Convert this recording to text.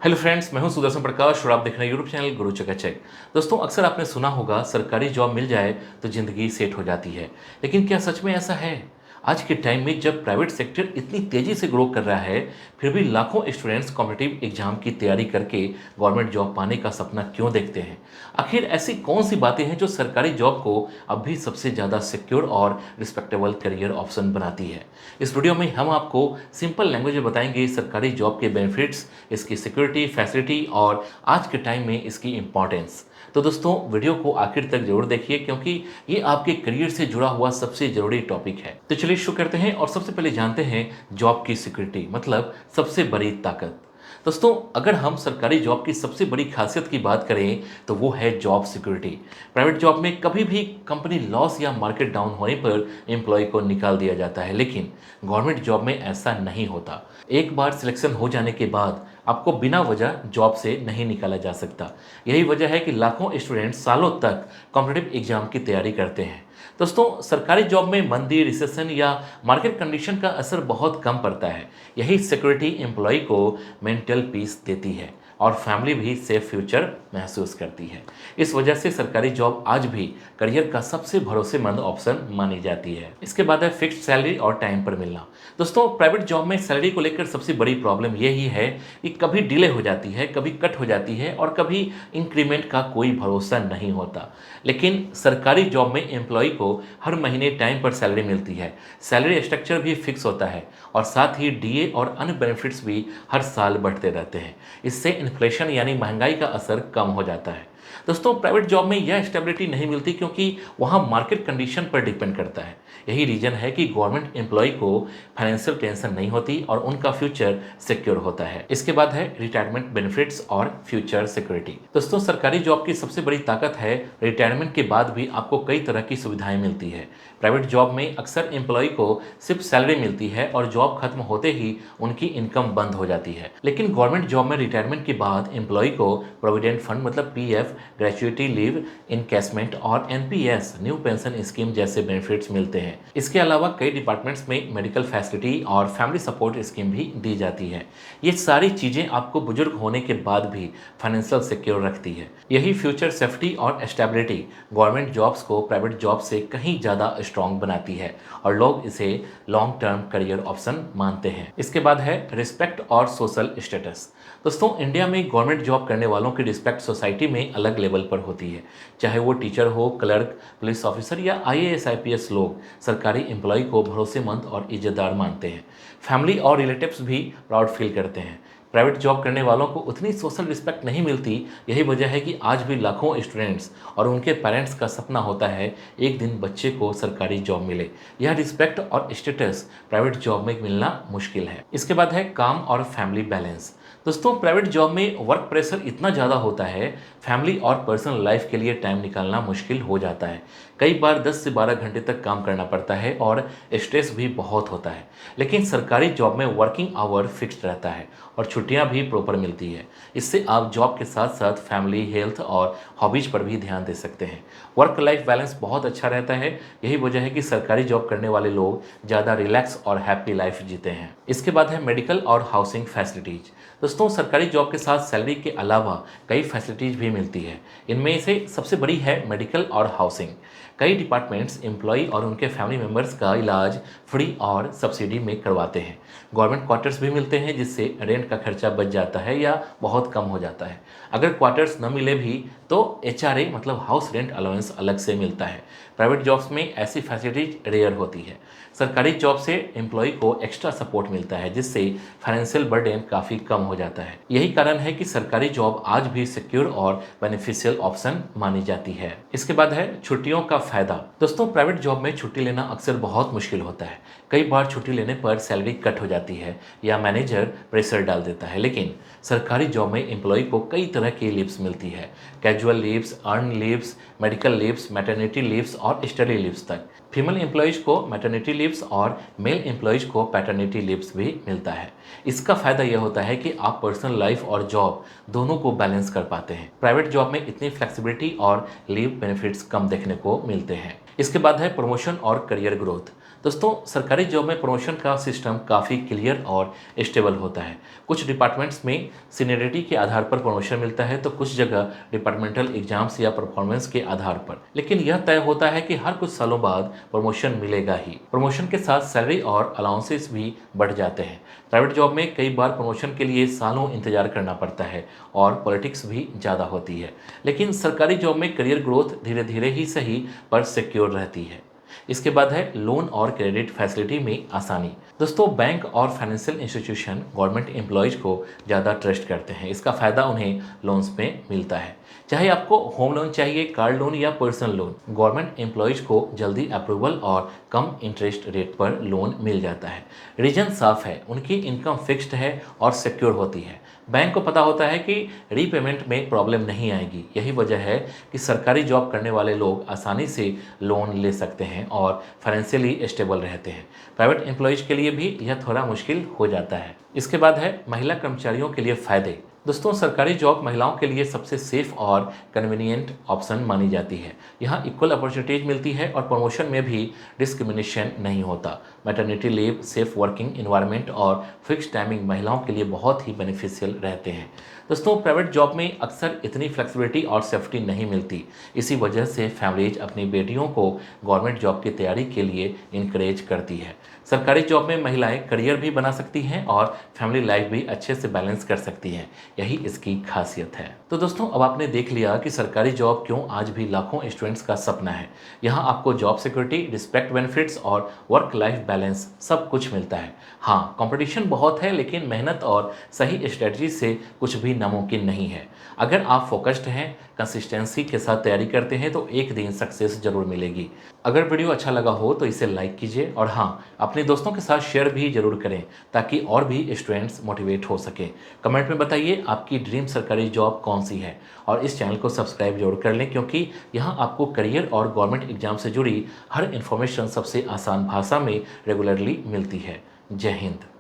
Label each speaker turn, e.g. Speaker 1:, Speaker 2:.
Speaker 1: Hello friends, मैं हूं सुदर्शन प्रकाश और आप देख रहे हैं यूट्यूब चैनल गुरु चकाचक। दोस्तों, अक्सर आपने सुना होगा सरकारी जॉब मिल जाए तो ज़िंदगी सेट हो जाती है। लेकिन क्या सच में ऐसा है? आज के टाइम में जब प्राइवेट सेक्टर इतनी तेज़ी से ग्रो कर रहा है, फिर भी लाखों स्टूडेंट्स कॉम्पिटिटिव एग्जाम की तैयारी करके गवर्नमेंट जॉब पाने का सपना क्यों देखते हैं? आखिर ऐसी कौन सी बातें हैं जो सरकारी जॉब को अब भी सबसे ज़्यादा सिक्योर और रिस्पेक्टेबल करियर ऑप्शन बनाती है? इस वीडियो में हम आपको सिंपल लैंग्वेज में बताएंगे सरकारी जॉब के बेनिफिट्स, इसकी सिक्योरिटी, फैसिलिटी और आज के टाइम में इसकी इम्पॉर्टेंस। तो दोस्तों, वीडियो को आखिर तक जरूर देखिए क्योंकि ये आपके करियर से जुड़ा हुआ सबसे ज़रूरी टॉपिक है। तो चलिए शुरू करते हैं और सबसे पहले जानते हैं जॉब की सिक्योरिटी, मतलब सबसे बड़ी ताकत। दोस्तों, अगर हम सरकारी जॉब की सबसे बड़ी खासियत की बात करें तो वो है जॉब सिक्योरिटी। प्राइवेट जॉब में कभी भी कंपनी लॉस या मार्केट डाउन होने पर एम्प्लॉय को निकाल दिया जाता है, लेकिन गवर्नमेंट जॉब में ऐसा नहीं होता। एक बार सिलेक्शन हो जाने के बाद आपको बिना वजह जॉब से नहीं निकाला जा सकता। यही वजह है कि लाखों स्टूडेंट सालों तक कॉम्पिटिटिव एग्जाम की तैयारी करते हैं। दोस्तों, सरकारी जॉब में मंदी, रिसेशन या मार्केट कंडीशन का असर बहुत कम पड़ता है। यही सिक्योरिटी एम्प्लॉय को मेंटल पीस देती है और फैमिली भी सेफ फ्यूचर महसूस करती है। इस वजह से सरकारी जॉब आज भी करियर का सबसे भरोसेमंद ऑप्शन मानी जाती है। इसके बाद है फिक्स्ड सैलरी और टाइम पर मिलना। दोस्तों, प्राइवेट जॉब में सैलरी को लेकर सबसे बड़ी प्रॉब्लम यही है कि कभी डिले हो जाती है, कभी कट हो जाती है और कभी इंक्रीमेंट का कोई भरोसा नहीं होता। लेकिन सरकारी जॉब में एम्प्लॉय को हर महीने टाइम पर सैलरी मिलती है, सैलरी स्ट्रक्चर भी फिक्स होता है और साथ ही डीए और अन्य बेनिफिट्स भी हर साल बढ़ते रहते हैं। इससे इन्फ्लेशन यानी महंगाई का असर कम हो जाता है। दोस्तों, प्राइवेट जॉब में यह स्टेबिलिटी नहीं मिलती क्योंकि वहाँ मार्केट कंडीशन पर डिपेंड करता है। यही रीजन है कि गवर्नमेंट एम्प्लॉय को फाइनेंशियल टेंशन नहीं होती और उनका फ्यूचर सिक्योर होता है। इसके बाद है रिटायरमेंट बेनिफिट्स और फ्यूचर सिक्योरिटी। दोस्तों, सरकारी जॉब की सबसे बड़ी ताकत है रिटायरमेंट के बाद भी आपको कई तरह की सुविधाएं मिलती है। प्राइवेट जॉब में अक्सर एम्प्लॉय को सिर्फ सैलरी मिलती है और जॉब खत्म होते ही उनकी इनकम बंद हो जाती है। लेकिन गवर्नमेंट जॉब में रिटायरमेंट के बाद एम्प्लॉय को प्रोविडेंट फंड मतलब पीएफ, ग्रेचुइटी लीव इनकेसमेंट और एनपीएस न्यू पेंशन स्कीम जैसे बेनिफिट्स मिलते हैं। इसके अलावा कई डिपार्टमेंट्स में मेडिकल फैसिलिटी और फैमिली सपोर्ट स्कीम भी दी जाती है। ये सारी चीज़ें आपको बुजुर्ग होने के बाद भी फाइनेंशियल सिक्योर रखती है। यही फ्यूचर सेफ्टी और स्टेबिलिटी गवर्नमेंट जॉब्स को प्राइवेट जॉब से कहीं ज़्यादा स्ट्रॉन्ग बनाती है और लोग इसे लॉन्ग टर्म करियर ऑप्शन मानते हैं। इसके बाद है रिस्पेक्ट और सोशल स्टेटस। दोस्तों, इंडिया में गवर्नमेंट जॉब करने वालों की रिस्पेक्ट सोसाइटी में अलग लेवल पर होती है। चाहे वो टीचर हो, क्लर्क, पुलिस ऑफिसर या आईएएस आईपीएस, लोग सरकारी एम्प्लॉय को भरोसेमंद और इज्जतदार मानते हैं। फैमिली और रिलेटिव्स भी प्राउड फील करते हैं। प्राइवेट जॉब करने वालों को उतनी सोशल रिस्पेक्ट नहीं मिलती। यही वजह है कि आज भी लाखों स्टूडेंट्स और उनके पेरेंट्स का सपना होता है एक दिन बच्चे को सरकारी जॉब मिले। यह रिस्पेक्ट और स्टेटस प्राइवेट जॉब में मिलना मुश्किल है। इसके बाद है काम और फैमिली बैलेंस। दोस्तों, प्राइवेट जॉब में वर्क प्रेशर इतना ज़्यादा होता है, फैमिली और पर्सनल लाइफ के लिए टाइम निकालना मुश्किल हो जाता है। कई बार 10 से 12 घंटे तक काम करना पड़ता है और स्ट्रेस भी बहुत होता है। लेकिन सरकारी जॉब में वर्किंग आवर फिक्स्ड रहता है और छुट्टियां भी प्रॉपर मिलती है। इससे आप जॉब के साथ साथ फैमिली, हेल्थ और हॉबीज पर भी ध्यान दे सकते हैं। वर्क लाइफ बैलेंस बहुत अच्छा रहता है। यही वजह है कि सरकारी जॉब करने वाले लोग ज़्यादा रिलैक्स और हैप्पी लाइफ जीते हैं। इसके बाद है मेडिकल और हाउसिंग फैसिलिटीज। दोस्तों, सरकारी जॉब के साथ सैलरी के अलावा कई फैसिलिटीज भी मिलती है। इनमें से सबसे बड़ी है मेडिकल और हाउसिंग। कई डिपार्टमेंट्स एम्प्लॉय और उनके फैमिली मेम्बर्स का इलाज फ्री और सब्सिडी में करवाते हैं। गवर्नमेंट क्वार्टर्स भी मिलते हैं जिससे रेंट का खर्चा बच जाता है या बहुत कम हो जाता है। अगर क्वार्टर्स न मिले भी तो एचआरए मतलब हाउस रेंट अलाउंस अलग से मिलता है। प्राइवेट जॉब्स में ऐसी फैसिलिटीज रेयर होती है। सरकारी जॉब से एम्प्लॉय को एक्स्ट्रा सपोर्ट मिलता है जिससे फाइनेंशियल बर्डन काफ़ी कम हो जाता है। यही कारण है कि सरकारी जॉब आज भी सिक्योर और बेनिफिशियल ऑप्शन मानी जाती है। इसके बाद है छुट्टियों का फायदा। दोस्तों, प्राइवेट जॉब में छुट्टी लेना अक्सर बहुत मुश्किल होता है। कई बार छुट्टी लेने पर सैलरी कट हो जाती है या मैनेजर प्रेशर डाल देता है। लेकिन सरकारी जॉब में एम्प्लॉय को कई तरह की लीव्स मिलती है, casual leaves, earn leaves, medical leaves, maternity leaves और स्टडी लीव्स तक। फीमेल एम्प्लॉयज को मैटरनिटी लीव्स और मेल एम्प्लॉयज को पैटर्निटी लीव्स भी मिलता है। इसका फायदा यह होता है कि आप पर्सनल लाइफ और जॉब दोनों को बैलेंस कर पाते हैं। प्राइवेट जॉब में इतनी फ्लेक्सिबिलिटी और लीव बेनिफिट्स कम देखने को मिलते हैं। इसके बाद है प्रमोशन और करियर ग्रोथ। दोस्तों सरकारी जॉब में प्रमोशन का सिस्टम काफ़ी क्लियर और स्टेबल होता है। कुछ डिपार्टमेंट्स में सीनियरिटी के आधार पर प्रमोशन मिलता है तो कुछ जगह डिपार्टमेंटल एग्जाम्स या परफॉर्मेंस के आधार पर। लेकिन यह तय होता है कि हर कुछ सालों बाद प्रमोशन मिलेगा ही। प्रमोशन के साथ सैलरी और अलाउंसेस भी बढ़ जाते हैं। प्राइवेट जॉब में कई बार प्रमोशन के लिए सालों इंतजार करना पड़ता है और पॉलिटिक्स भी ज़्यादा होती है। लेकिन सरकारी जॉब में करियर ग्रोथ धीरे धीरे ही सही पर सिक्योर रहती है। इसके बाद है लोन और क्रेडिट फैसिलिटी में आसानी। दोस्तों बैंक और फाइनेंशियल इंस्टीट्यूशन गवर्नमेंट एम्प्लॉयज़ को ज़्यादा ट्रस्ट करते हैं। इसका फ़ायदा उन्हें लोन्स में मिलता है। चाहे आपको होम लोन चाहिए, कार लोन या पर्सनल लोन, गवर्नमेंट एम्प्लॉयज़ को जल्दी अप्रूवल और कम इंटरेस्ट रेट पर लोन मिल जाता है। रीजन साफ है, उनकी इनकम फिक्स्ड है और सिक्योर होती है। बैंक को पता होता है कि रीपेमेंट में प्रॉब्लम नहीं आएगी। यही वजह है कि सरकारी जॉब करने वाले लोग आसानी से लोन ले सकते हैं और फाइनेंशियली स्टेबल रहते हैं। प्राइवेट एम्प्लॉयज़ के लिए भी यह थोड़ा मुश्किल हो जाता है। इसके बाद है महिला कर्मचारियों के लिए फ़ायदे। दोस्तों सरकारी जॉब महिलाओं के लिए सबसे सेफ और कन्वीनियंट ऑप्शन मानी जाती है। यहाँ इक्वल अपॉर्चुनिटीज मिलती है और प्रमोशन में भी डिस्क्रिमिनेशन नहीं होता। Maternity leave, safe working environment और फिक्स टाइमिंग महिलाओं के लिए बहुत ही बेनिफिशियल रहते हैं। दोस्तों प्राइवेट जॉब में अक्सर इतनी फ्लेक्सिबिलिटी और सेफ्टी नहीं मिलती। इसी वजह से फैमिलीज अपनी बेटियों को गवर्नमेंट जॉब की तैयारी के लिए इनकरेज करती है। सरकारी जॉब में महिलाएं करियर भी बना सकती हैं और फैमिली लाइफ भी अच्छे से बैलेंस कर सकती हैं। यही इसकी खासियत है। तो दोस्तों अब आपने देख लिया कि सरकारी जॉब क्यों आज भी लाखों स्टूडेंट्स का सपना है। यहाँ आपको जॉब सिक्योरिटी, रिस्पेक्ट, बेनिफिट्स और वर्क लाइफ बैलेंस सब कुछ मिलता है। हाँ, कंपटीशन बहुत है लेकिन मेहनत और सही स्ट्रेटजी से कुछ भी नामुमकिन नहीं है। अगर आप फोकस्ड हैं, कंसिस्टेंसी के साथ तैयारी करते हैं तो एक दिन सक्सेस जरूर मिलेगी। अगर वीडियो अच्छा लगा हो तो इसे लाइक कीजिए और हाँ, अपने दोस्तों के साथ शेयर भी जरूर करें ताकि और भी स्टूडेंट्स मोटिवेट हो सकें। कमेंट में बताइए आपकी ड्रीम सरकारी जॉब कौन सी है और इस चैनल को सब्सक्राइब जरूर कर लें क्योंकि यहाँ आपको करियर और गवर्नमेंट एग्जाम से जुड़ी हर इन्फॉर्मेशन सबसे आसान भाषा में रेगुलरली मिलती है। जय हिंद।